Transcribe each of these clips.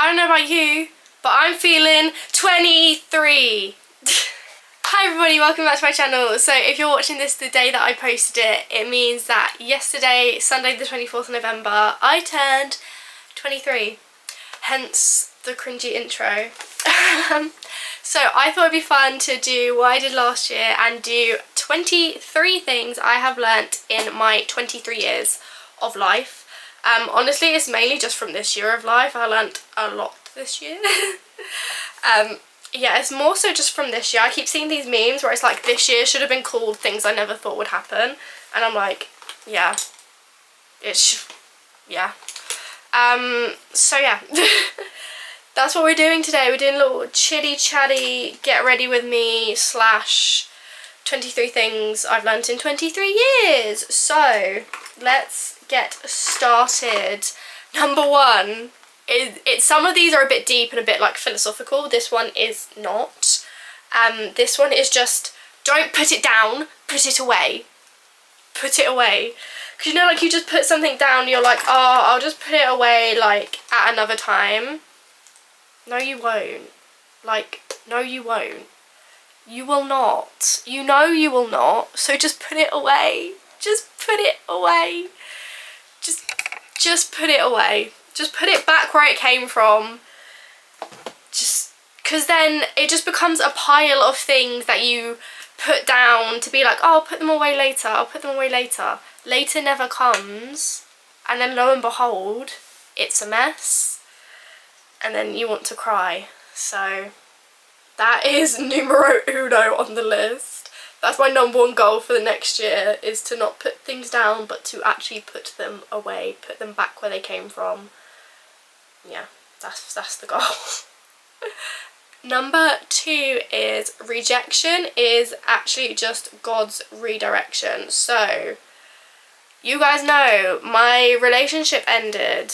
I don't know about you, but I'm feeling 23. Hi everybody, welcome back to my channel. So if you're watching this the day that I posted it, it means that yesterday, Sunday the 24th of November, I turned 23. Hence the cringy intro. So I thought it'd be fun to do what I did last year and do 23 things I have learnt in my 23 years of life. Honestly, it's mainly just from this year of life. I learnt a lot this year. Yeah, it's more so just from this year. I keep seeing these memes where it's like, this year should have been called things I never thought would happen. And I'm like, yeah. Yeah. So yeah. That's what we're doing today. We're doing a little chitty-chatty, get ready with me / 23 things I've learnt in 23 years. So, let's get started. Number one is some of these are a bit deep and a bit like philosophical. This one is not. This one is just, don't put it down, put it away. Put it away. Because you know, like, you just put something down, you're like, oh, I'll just put it away, like, at another time. No, you won't. Like, no, you won't. You will not. You know you will not. So just put it away. Just put it away. Just put it away. Just put it back where it came from. Just, because then it just becomes a pile of things that you put down to be like, oh, I'll put them away later. I'll put them away later. Later never comes. And then lo and behold, it's a mess. And then you want to cry. So that is numero uno on the list. That's my number one goal for the next year, is to not put things down, but to actually put them away, put them back where they came from. Yeah, that's the goal. Number two is rejection is actually just God's redirection. So, you guys know, my relationship ended.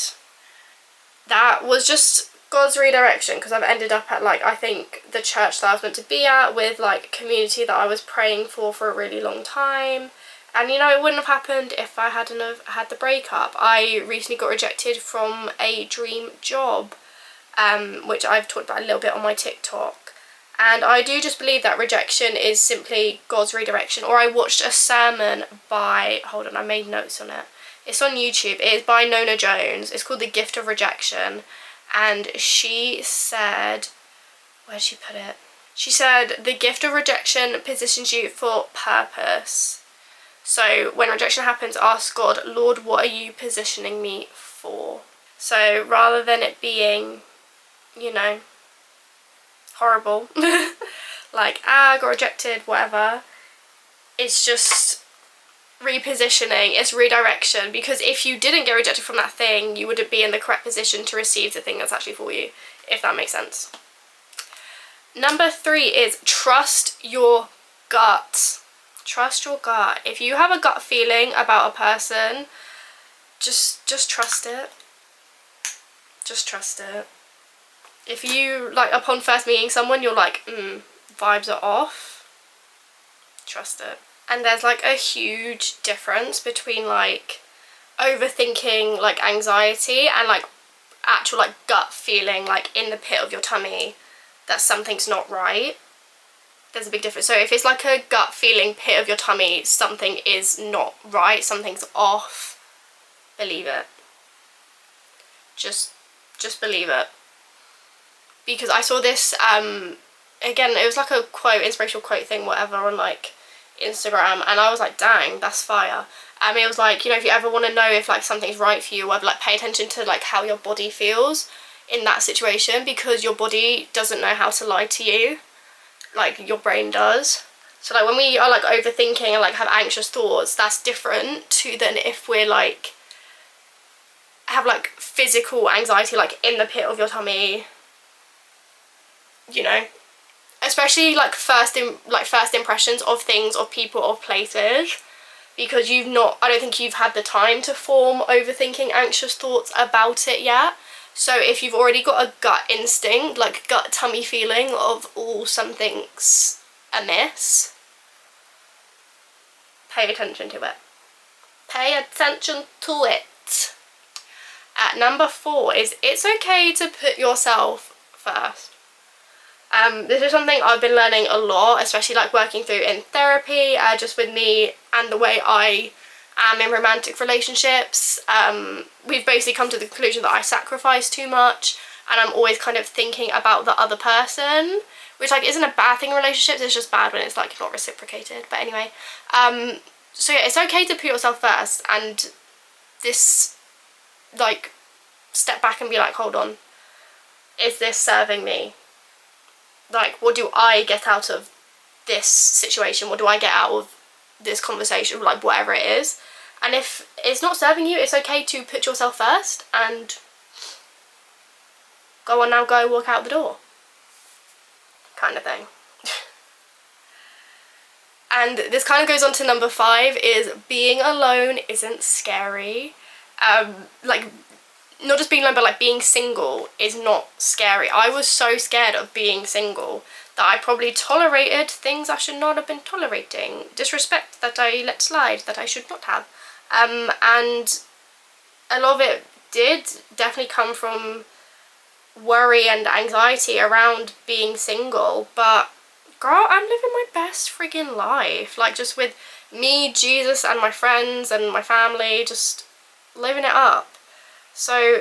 That was just God's redirection, because I've ended up at, like, I think the church that I was meant to be at, with, like, community that I was praying for a really long time. And, you know, it wouldn't have happened if I hadn't have had the breakup. I recently got rejected from a dream job, which I've talked about a little bit on my TikTok. And I do just believe that rejection is simply God's redirection. Or I watched a sermon by, hold on, I made notes on it. It's on YouTube. It is by Nona Jones. It's called The Gift of Rejection. And she said, where did she put it? She said, the gift of rejection positions you for purpose. So when rejection happens, ask God, Lord, what are you positioning me for? So rather than it being, you know, horrible, like, I got rejected, whatever, it's just repositioning, it's redirection, because if you didn't get rejected from that thing, you wouldn't be in the correct position to receive the thing that's actually for you, if that makes sense. Number three is trust your gut. Trust your gut. If you have a gut feeling about a person, just trust it. Just trust it. If you, like, upon first meeting someone, you're like, vibes are off, trust it. And there's, like, a huge difference between, like, overthinking, like, anxiety and, like, actual, like, gut feeling, like, in the pit of your tummy that something's not right. There's a big difference. So if it's, like, a gut feeling pit of your tummy, something is not right, something's off, believe it. Just believe it. Because I saw this, again, it was, like, a quote, inspirational quote thing, whatever, on, like, Instagram, and I was like, dang, that's fire. It was like, you know, if you ever want to know if, like, something's right for you, like, pay attention to, like, how your body feels in that situation, because your body doesn't know how to lie to you, like, your brain does. So, like, when we are, like, overthinking and, like, have anxious thoughts, that's different to than if we're, like, have, like, physical anxiety, like, in the pit of your tummy, you know. Especially, like, first impressions of things, of people, of places, because I don't think you've had the time to form overthinking, anxious thoughts about it yet. So if you've already got a gut instinct, like, gut tummy feeling of, oh, something's amiss, pay attention to it. Pay attention to it. At number 4 is it's okay to put yourself first. This is something I've been learning a lot, especially like working through in therapy, just with me and the way I am in romantic relationships. We've basically come to the conclusion that I sacrifice too much, and I'm always kind of thinking about the other person, which like isn't a bad thing in relationships, it's just bad when it's like not reciprocated. But anyway, so yeah, it's okay to put yourself first, and this, like, step back and be like, hold on, is this serving me? Like, what do I get out of this situation? What do I get out of this conversation? Like, whatever it is. And if it's not serving you, it's okay to put yourself first and go on now, go walk out the door, kind of thing. And this kind of goes on to number 5, is being alone isn't scary. Like, not just being alone, but like being single is not scary. I was so scared of being single that I probably tolerated things I should not have been tolerating. Disrespect that I let slide that I should not have. And a lot of it did definitely come from worry and anxiety around being single. But girl, I'm living my best friggin' life. Like, just with me, Jesus, and my friends and my family, just living it up. So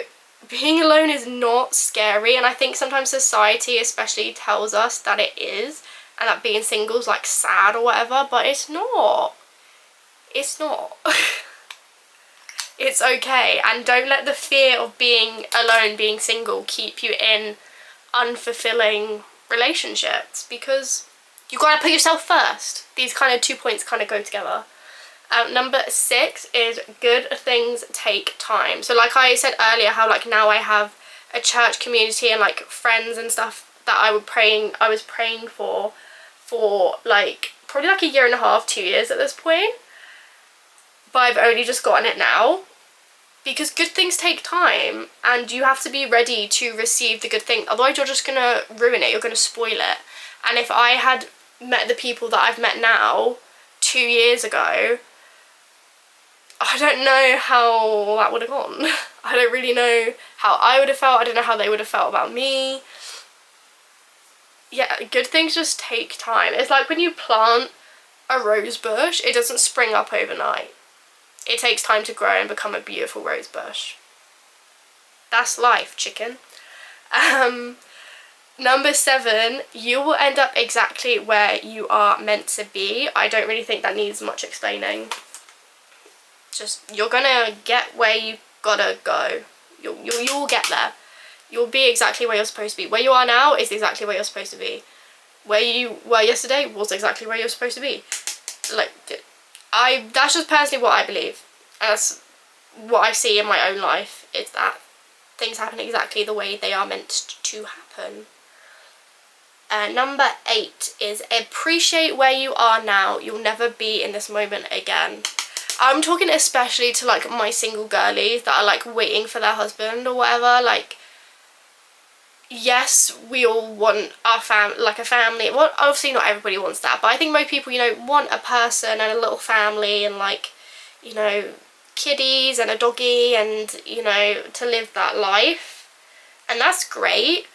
being alone is not scary, and I think sometimes society especially tells us that it is, and that being single is like sad or whatever, but it's not. It's not. It's okay, and don't let the fear of being alone, being single, keep you in unfulfilling relationships, because you gotta put yourself first. These kind of 2 points kind of go together. Number 6 is good things take time. So like I said earlier, how like now I have a church community and like friends and stuff that I was praying for like probably like a year and a half, 2 years at this point. But I've only just gotten it now, because good things take time and you have to be ready to receive the good thing. Otherwise you're just gonna ruin it, you're gonna spoil it. And if I had met the people that I've met now 2 years ago, I don't know how that would have gone. I don't really know how I would have felt. I don't know how they would have felt about me. Yeah, good things just take time. It's like when you plant a rose bush, it doesn't spring up overnight. It takes time to grow and become a beautiful rose bush. That's life, chicken. Number 7, you will end up exactly where you are meant to be. I don't really think that needs much explaining. Just, you're gonna get where you gotta go. You'll get there. You'll be exactly where you're supposed to be. Where you are now is exactly where you're supposed to be. Where you were yesterday was exactly where you're supposed to be. Like, that's just personally what I believe. And that's what I see in my own life, is that things happen exactly the way they are meant to happen. Number 8 is appreciate where you are now. You'll never be in this moment again. I'm talking especially to like my single girlies that are like waiting for their husband or whatever. Like, yes, we all want our a family. Well, obviously not everybody wants that, but I think most people, you know, want a person and a little family and like, you know, kiddies and a doggy and, you know, to live that life. And that's great,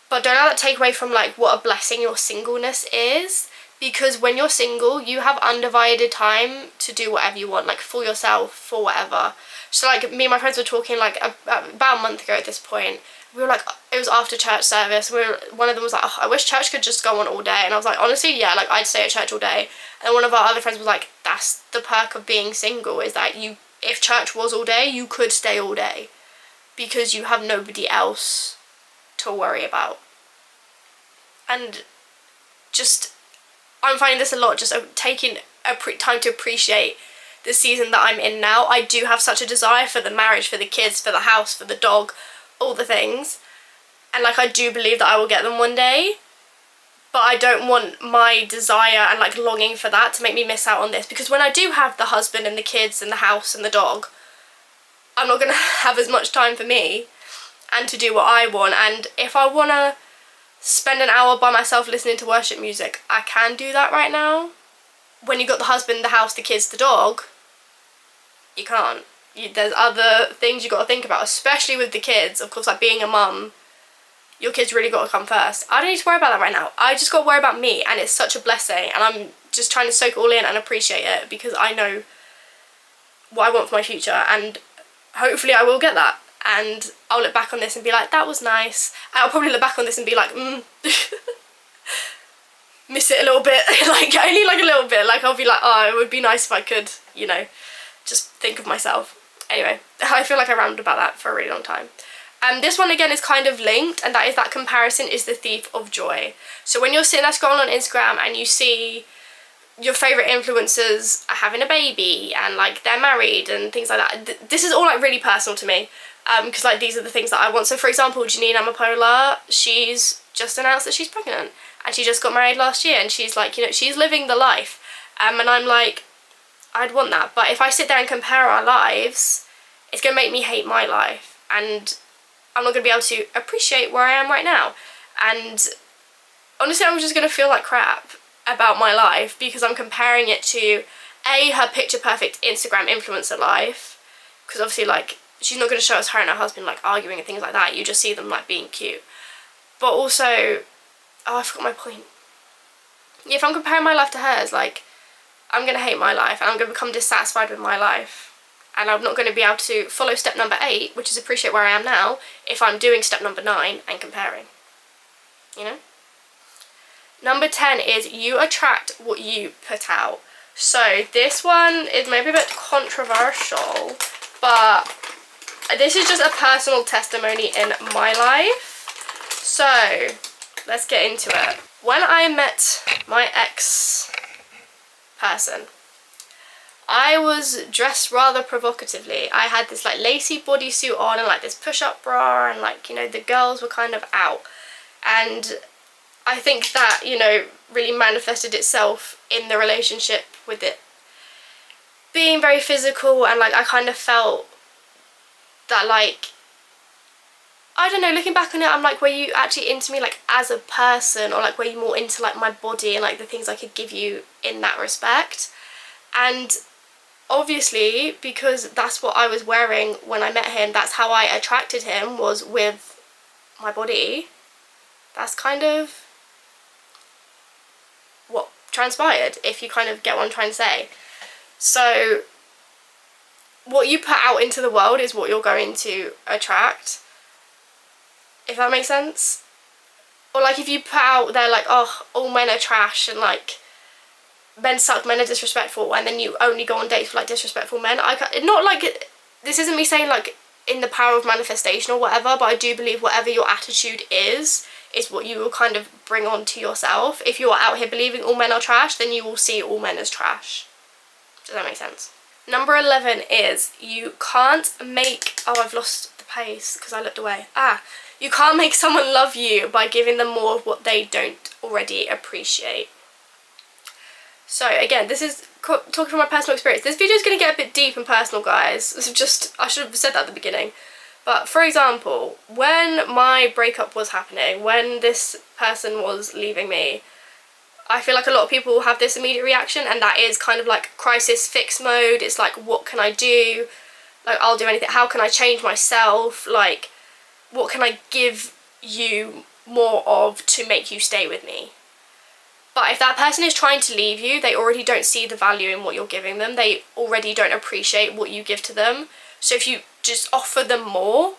but don't let that take away from like what a blessing your singleness is. Because when you're single, you have undivided time to do whatever you want, like for yourself, for whatever. So like me and my friends were talking like about a month ago at this point. We were like, it was after church service. One of them was like, oh, I wish church could just go on all day. And I was like, honestly, yeah, like I'd stay at church all day. And one of our other friends was like, that's the perk of being single, is that you, if church was all day, you could stay all day. Because you have nobody else to worry about. And just, I'm finding this a lot, just taking time to appreciate the season that I'm in now. I do have such a desire for the marriage, for the kids, for the house, for the dog, all the things. And like, I do believe that I will get them one day. But I don't want my desire and like longing for that to make me miss out on this. Because when I do have the husband and the kids and the house and the dog, I'm not going to have as much time for me and to do what I want. And if I want to spend an hour by myself listening to worship music, I can do that right now. When you got the husband, the house, the kids, the dog, you can't. there's other things you got to think about, especially with the kids. Of course, like being a mum, your kids really got to come first. I don't need to worry about that right now. I just got to worry about me, and it's such a blessing, and I'm just trying to soak it all in and appreciate it, because I know what I want for my future, and hopefully I will get that. And I'll look back on this and be like, that was nice. I'll probably look back on this and be like, miss it a little bit. Like, only like a little bit. Like, I'll be like, oh, it would be nice if I could, you know, just think of myself. Anyway, I feel like I rambled about that for a really long time. This one again is kind of linked, and that is that comparison is the thief of joy. So when you're sitting there scrolling on Instagram and you see your favourite influencers are having a baby and like they're married and things like that, this is all like really personal to me, because like these are the things that I want. So for example, Janine Amapola, she's just announced that she's pregnant, and she just got married last year, and she's like, you know, she's living the life, and I'm like, I'd want that. But if I sit there and compare our lives, it's going to make me hate my life, and I'm not going to be able to appreciate where I am right now. And honestly, I'm just going to feel like crap about my life because I'm comparing it to her picture perfect Instagram influencer life, because obviously like she's not going to show us her and her husband like arguing and things like that. You just see them like being cute. But also, oh, I forgot my point. Yeah, if I'm comparing my life to hers, like, I'm going to hate my life, and I'm going to become dissatisfied with my life, and I'm not going to be able to follow step number 8, which is appreciate where I am now, if I'm doing step number 9 and comparing, you know? Number 10 is you attract what you put out. So this one is maybe a bit controversial, but this is just a personal testimony in my life. So let's get into it. When I met my ex-person, I was dressed rather provocatively. I had this like lacy bodysuit on and like this push-up bra, and like, you know, the girls were kind of out. And I think that, you know, really manifested itself in the relationship, with it being very physical, and like I kind of felt that, like, I don't know, looking back on it, I'm like, were you actually into me like as a person, or like were you more into like my body and like the things I could give you in that respect? And obviously, because that's what I was wearing when I met him, that's how I attracted him, was with my body. That's kind of what transpired, if you kind of get what I'm trying to say. So what you put out into the world is what you're going to attract, if that makes sense. Or like if you put out there like, oh, all men are trash, and like men suck, men are disrespectful, and then you only go on dates with like disrespectful men, not like, this isn't me saying like in the power of manifestation or whatever, but I do believe whatever your attitude is what you will kind of bring on to yourself. If you're out here believing all men are trash, then you will see all men as trash. Does that make sense? Number 11 is you can't make, oh, I've lost the pace because I looked away. You can't make someone love you by giving them more of what they don't already appreciate. So again, this is talking from my personal experience. This video is going to get a bit deep and personal, guys. I should have said that at the beginning. But for example, when my breakup was happening, when this person was leaving me, I feel like a lot of people have this immediate reaction, and that is kind of like crisis fix mode. It's like, what can I do? Like, I'll do anything. How can I change myself? Like, what can I give you more of to make you stay with me? But if that person is trying to leave you, they already don't see the value in what you're giving them. They already don't appreciate what you give to them. So if you just offer them more,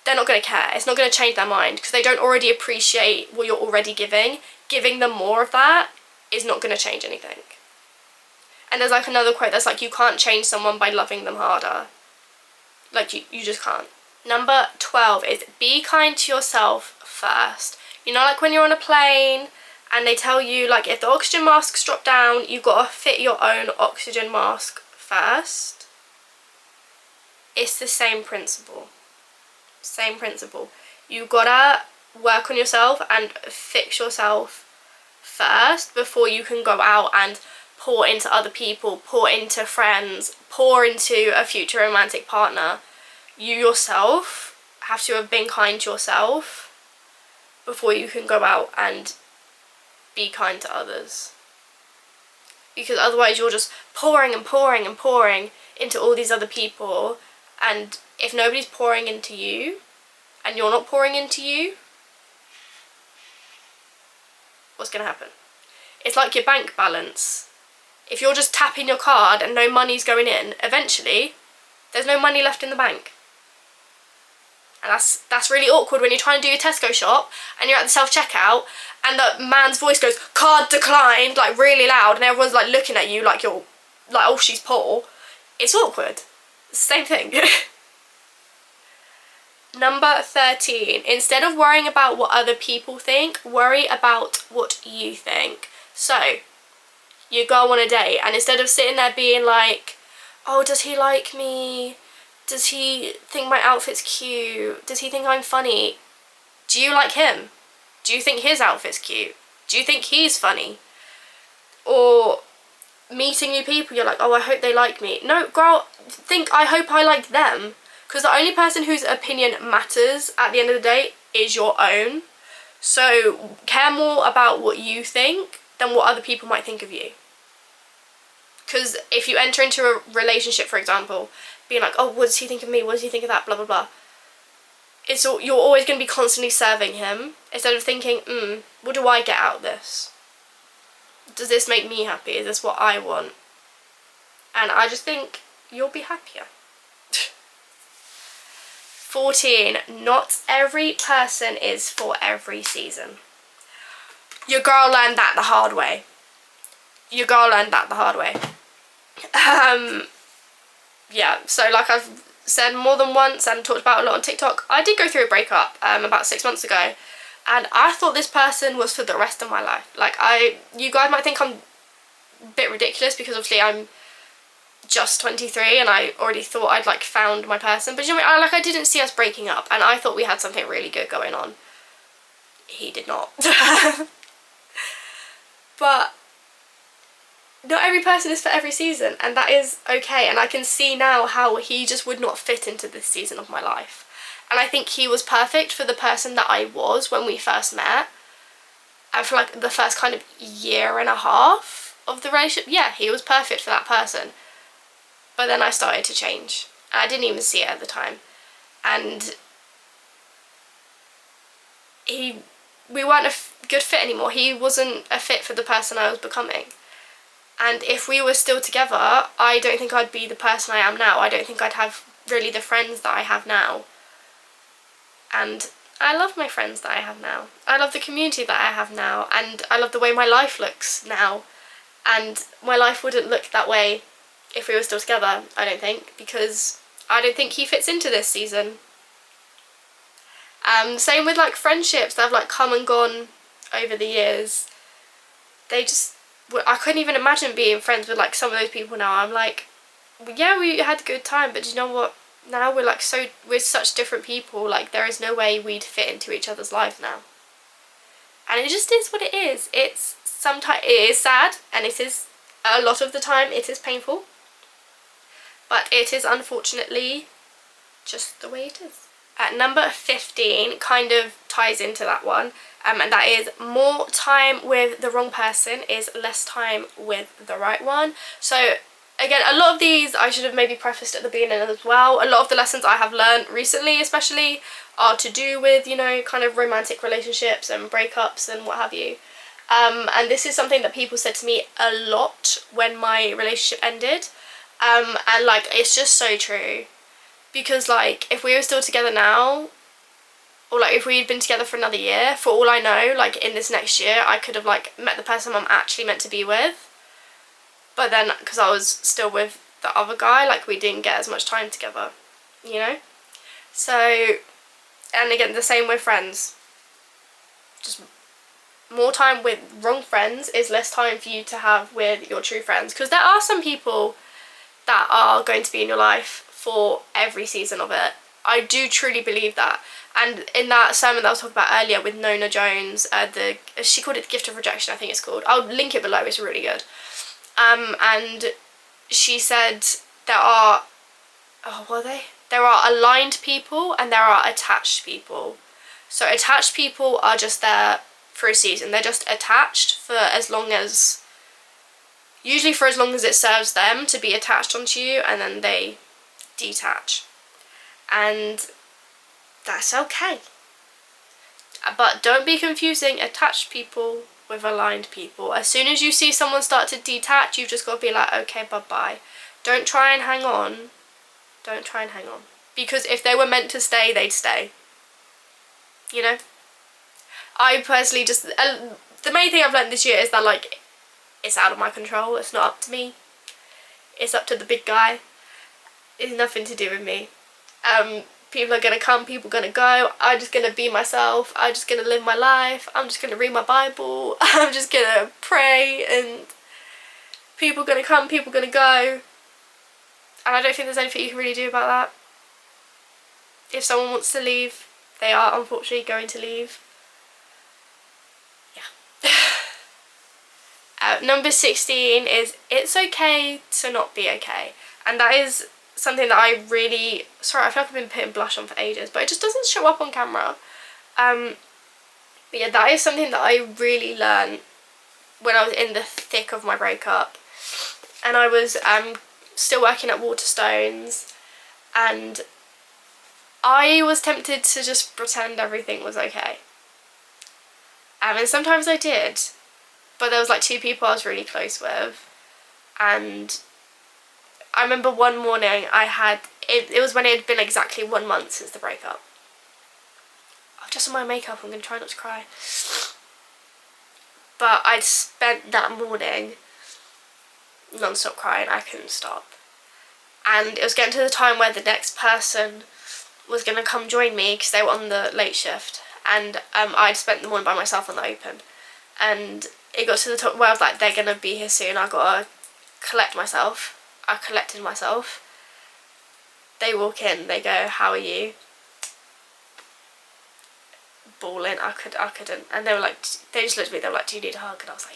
they're not going to care. It's not going to change their mind, because they don't already appreciate what you're already giving. Giving them more of that is not going to change anything. And there's like another quote that's like, you can't change someone by loving them harder. Like, you just can't. Number 12 is be kind to yourself first. You know, like when you're on a plane and they tell you like, if the oxygen masks drop down, you've got to fit your own oxygen mask first. It's the same principle. Same principle. You've got to work on yourself and fix yourself first before you can go out and pour into other people, pour into friends, pour into a future romantic partner. You yourself have to have been kind to yourself before you can go out and be kind to others. Because otherwise you're just pouring and pouring and pouring into all these other people, and if nobody's pouring into you and you're not pouring into you, what's going to happen? It's like your bank balance. If you're just tapping your card and no money's going in, eventually there's no money left in the bank. And that's really awkward when you're trying to do your Tesco shop and you're at the self-checkout and the man's voice goes, card declined, like really loud, and everyone's like looking at you like you're like, oh, she's poor. It's awkward. Same thing. Number 13, instead of worrying about what other people think, worry about what you think. So, you go on a date, and instead of sitting there being like, oh, does he like me? Does he think my outfit's cute? Does he think I'm funny? Do you like him? Do you think his outfit's cute? Do you think he's funny? Or meeting new people, you're like, oh, I hope they like me. No, girl, think, I hope I like them. Because the only person whose opinion matters at the end of the day is your own. So care more about what you think than what other people might think of you. Because if you enter into a relationship, for example, being like, oh, what does he think of me? What does he think of that? Blah, blah, blah. You're always going to be constantly serving him instead of thinking, what do I get out of this? Does this make me happy? Is this what I want? And I just think you'll be happier. 14, not every person is for every season. Your girl learned that the hard way. Yeah, so like I've said more than once and talked about a lot on TikTok, I did go through a breakup about 6 months ago, and I thought this person was for the rest of my life. Like, you guys might think I'm a bit ridiculous because obviously I'm just 23 and I already thought I'd like found my person, but you know, I didn't see us breaking up, and I thought we had something really good going on. He did not. But not every person is for every season, and that is okay. And I can see now how he just would not fit into this season of my life. And I think he was perfect for the person that I was when we first met, and for like the first kind of year and a half of the relationship. Yeah, he was perfect for that person. But then I started to change, and I didn't even see it at the time. And we weren't a good fit anymore. He wasn't a fit for the person I was becoming. And if we were still together, I don't think I'd be the person I am now. I don't think I'd have really the friends that I have now. And I love my friends that I have now. I love the community that I have now, and I love the way my life looks now. And my life wouldn't look that way if we were still together, I don't think, because I don't think he fits into this season. Same with like friendships that have like come and gone over the years. I couldn't even imagine being friends with like some of those people now. I'm like, yeah, we had a good time, but do you know what? Now we're such different people. Like, there is no way we'd fit into each other's lives now. And it just is what it is. Sometimes it is sad, and it is a lot of the time it is painful. But it is unfortunately just the way it is. At number 15 kind of ties into that one, and that is more time with the wrong person is less time with the right one. So again, a lot of these I should have maybe prefaced at the beginning as well. A lot of the lessons I have learned recently especially are to do with, you know, kind of romantic relationships and breakups and what have you. And this is something that people said to me a lot when my relationship ended. And like, it's just so true. Because like, if we were still together now, or like if we'd been together for another year, for all I know, like in this next year, I could have like met the person I'm actually meant to be with. But then, because I was still with the other guy, like we didn't get as much time together, you know? So, and again, the same with friends. Just more time with wrong friends is less time for you to have with your true friends. Because there are some people that are going to be in your life for every season of it. I do truly believe that. And in that sermon that I was talking about earlier with Nona Jones, she called it the Gift of Rejection, I think it's called. I'll link it below, it's really good. And she said there are, there are aligned people and there are attached people. So attached people are just there for a season. They're just attached for as long as usually for as long as it serves them to be attached onto you, and then they detach. And that's okay. But don't be confusing attached people with aligned people. As soon as you see someone start to detach, you've just got to be like, okay, bye-bye. Don't try and hang on. Don't try and hang on. Because if they were meant to stay, they'd stay. You know? I personally just... the main thing I've learned this year is that, like, it's out of my control. It's not up to me. It's up to the big guy. It's nothing to do with me. People are gonna come, people are gonna go. I'm just gonna be myself. I'm just gonna live my life. I'm just gonna read my Bible. I'm just gonna pray, and people are gonna come, people are gonna go. And I don't think there's anything you can really do about that. If someone wants to leave, they are unfortunately going to leave. Yeah. Number 16 is it's okay to not be okay. And that is something that I really... Sorry, I feel like I've been putting blush on for ages, but it just doesn't show up on camera. But yeah, that is something that I really learned when I was in the thick of my breakup. And I was still working at Waterstones, and I was tempted to just pretend everything was okay. And sometimes I did, but there was like 2 people I was really close with, and I remember one morning I had, it was when it had been exactly 1 month since the breakup. I've just on my makeup, I'm going to try not to cry. But I'd spent that morning non-stop crying. I couldn't stop. And it was getting to the time where the next person was going to come join me because they were on the late shift. And I'd spent the morning by myself on the open. And it got to the top where I was like, they're going to be here soon. I got to collect myself. I collected myself. They walk in, they go, how are you? Bawling, I couldn't. And they were like, they just looked at me, they were like, do you need a hug? And I was like,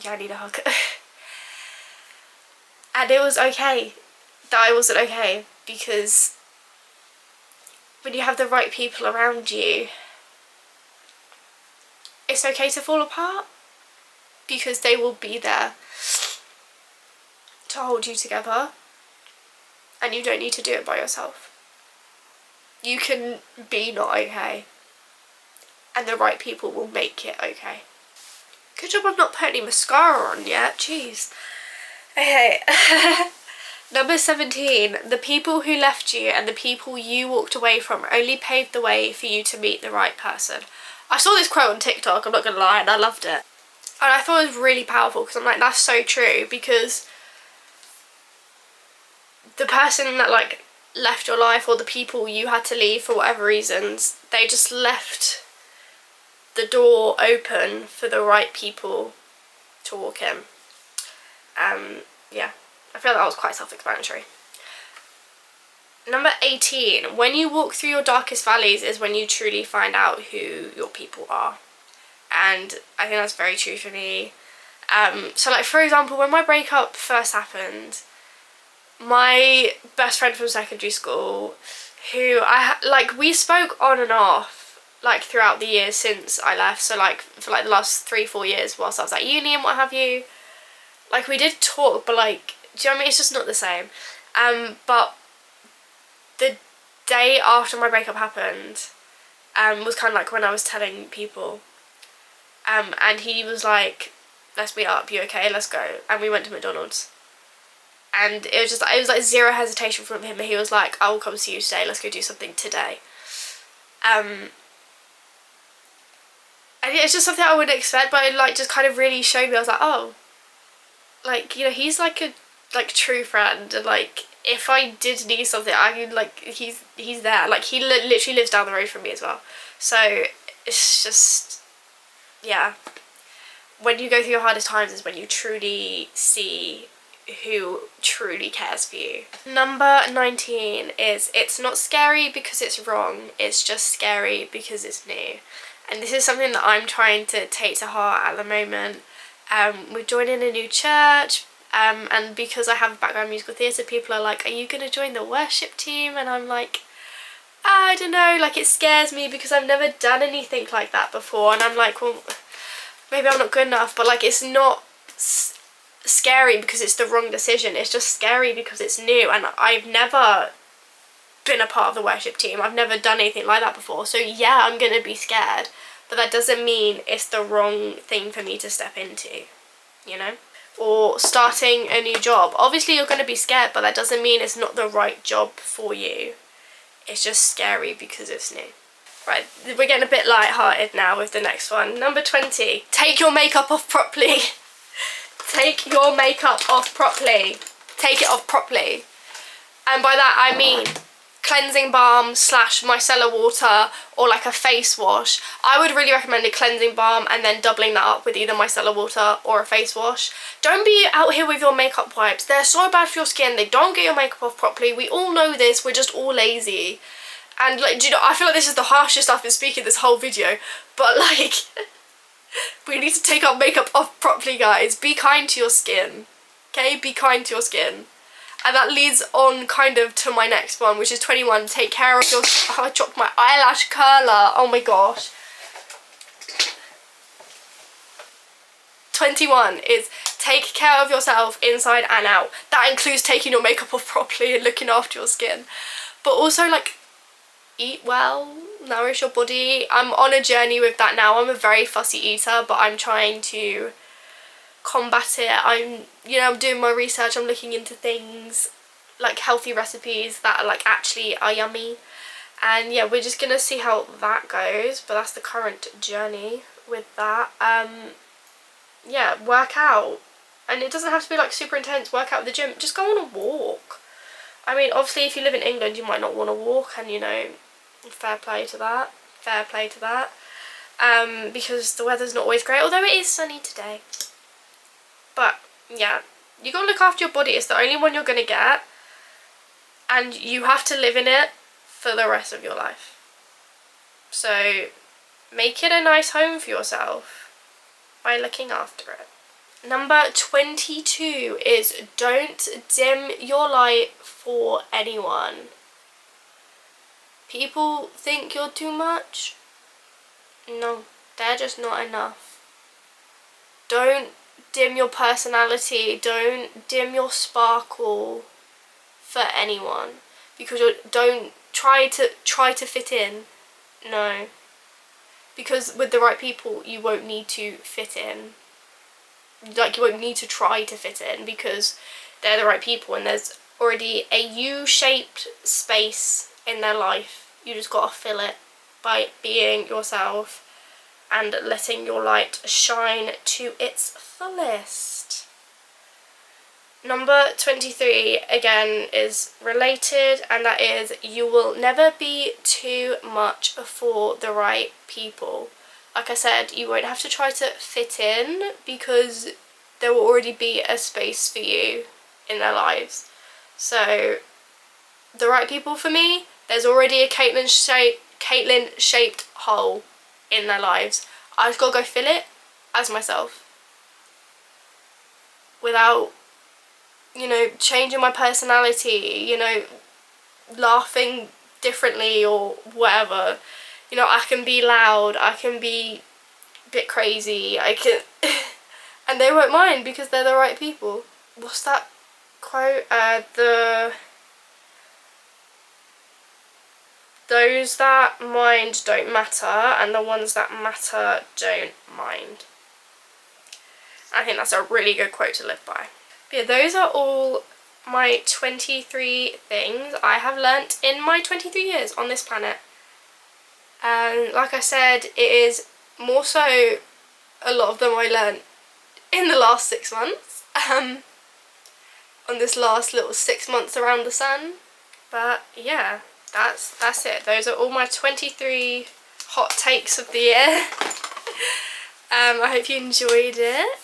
yeah, I need a hug. And it was okay that I wasn't okay, because when you have the right people around you, it's okay to fall apart, because they will be there to hold you together, and you don't need to do it by yourself. You can be not okay, and the right people will make it okay. Good job I've not put any mascara on yet, jeez. Okay. Number 17, the people who left you and the people you walked away from only paved the way for you to meet the right person. I saw this quote on TikTok, I'm not gonna lie, and I loved it. And I thought it was really powerful, because I'm like, that's so true, because the person that like left your life, or the people you had to leave for whatever reasons, they just left the door open for the right people to walk in. Yeah, I feel that was quite self-explanatory. Number 18, when you walk through your darkest valleys is when you truly find out who your people are. And I think that's very true for me. So like, for example, when my breakup first happened, my best friend from secondary school, who we spoke on and off like throughout the years since I left, so like for like the last 3-4 years whilst I was at uni and what have you, like we did talk, but like, do you know what I mean, it's just not the same. But the day after my breakup happened was kind of like when I was telling people, and he was like, let's meet up, you okay, let's go. And we went to McDonald's, and it was like zero hesitation from him. He was like, I will come see you today, let's go do something today. And it's just something I wouldn't expect, but it like just kind of really showed me. I was like, oh, like, you know, he's like a true friend, and like if I did need something, I can like, he's there. Like he literally lives down the road from me as well. So it's just, yeah, when you go through your hardest times is when you truly see who truly cares for you. Number 19 is, it's not scary because it's wrong, it's just scary because it's new. And this is something that I'm trying to take to heart at the moment. We're joining a new church, and because I have a background in musical theatre, people are like, are you going to join the worship team? And I'm like, I don't know, like it scares me because I've never done anything like that before, and I'm like, well, maybe I'm not good enough, but like it's not scary because it's the wrong decision. It's just scary because it's new, and I've never been a part of the worship team. I've never done anything like that before. So yeah, I'm gonna be scared, but that doesn't mean it's the wrong thing for me to step into, you know? Or starting a new job. Obviously you're gonna be scared, but that doesn't mean it's not the right job for you. It's just scary because it's new. Right, we're getting a bit light-hearted now with the next one. Number 20, take your makeup off properly. Take your makeup off properly. Take it off properly. And by that I mean cleansing balm / micellar water, or like a face wash. I would really recommend a cleansing balm and then doubling that up with either micellar water or a face wash. Don't be out here with your makeup wipes. They're so bad for your skin. They don't get your makeup off properly. We all know this. We're just all lazy. And like, do you know, I feel like this is the harshest I've been speaking this whole video, but like, we need to take our makeup off properly, guys. Be kind to your skin, okay? Be kind to your skin. And that leads on kind of to my next one, which is 21. Take care of your... Oh, I dropped my eyelash curler. Oh my gosh. 21 is take care of yourself inside and out. That includes taking your makeup off properly and looking after your skin. But also, like, eat well, nourish your body. I'm on a journey with that now. I'm a very fussy eater, but I'm trying to combat it. I'm doing my research. I'm looking into things like healthy recipes that are like actually are yummy, and yeah, we're just gonna see how that goes. But that's the current journey with that. Yeah, work out, and it doesn't have to be like super intense. Work out at the gym. Just go on a walk. I mean, obviously if you live in England you might not want to walk, and you know, fair play to that, because the weather's not always great, although it is sunny today. But yeah, you gotta look after your body. It's the only one you're gonna get, and you have to live in it for the rest of your life. So make it a nice home for yourself by looking after it. Number 22 is don't dim your light for anyone. People think you're too much. No, they're just not enough. Don't dim your personality. Don't dim your sparkle for anyone, because don't try to fit in. No, because with the right people you won't need to fit in. Like, you won't need to try to fit in because they're the right people, and there's already a U-shaped space in their life. You just gotta fill it by being yourself and letting your light shine to its fullest. Number 23 again is related, and that is you will never be too much for the right people. Like I said, you won't have to try to fit in because there will already be a space for you in their lives. So the right people for me, there's already a Caitlyn-shaped hole in their lives. I've got to go fill it as myself without, you know, changing my personality, you know, laughing differently or whatever. You know, I can be loud, I can be a bit crazy, I can... and they won't mind because they're the right people. What's that quote? Those that mind don't matter, and the ones that matter don't mind. I think that's a really good quote to live by. But yeah, those are all my 23 things I have learnt in my 23 years on this planet. And like I said, it is more so a lot of them I learnt in the last 6 months. On this last little 6 months around the sun. But yeah, that's it. Those are all my 23 hot takes of the year. I hope you enjoyed it.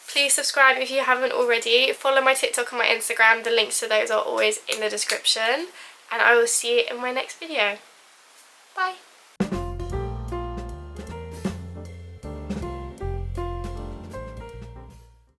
Please subscribe if you haven't already. Follow my TikTok and my Instagram. The links to those are always in the description. And I will see you in my next video. Bye.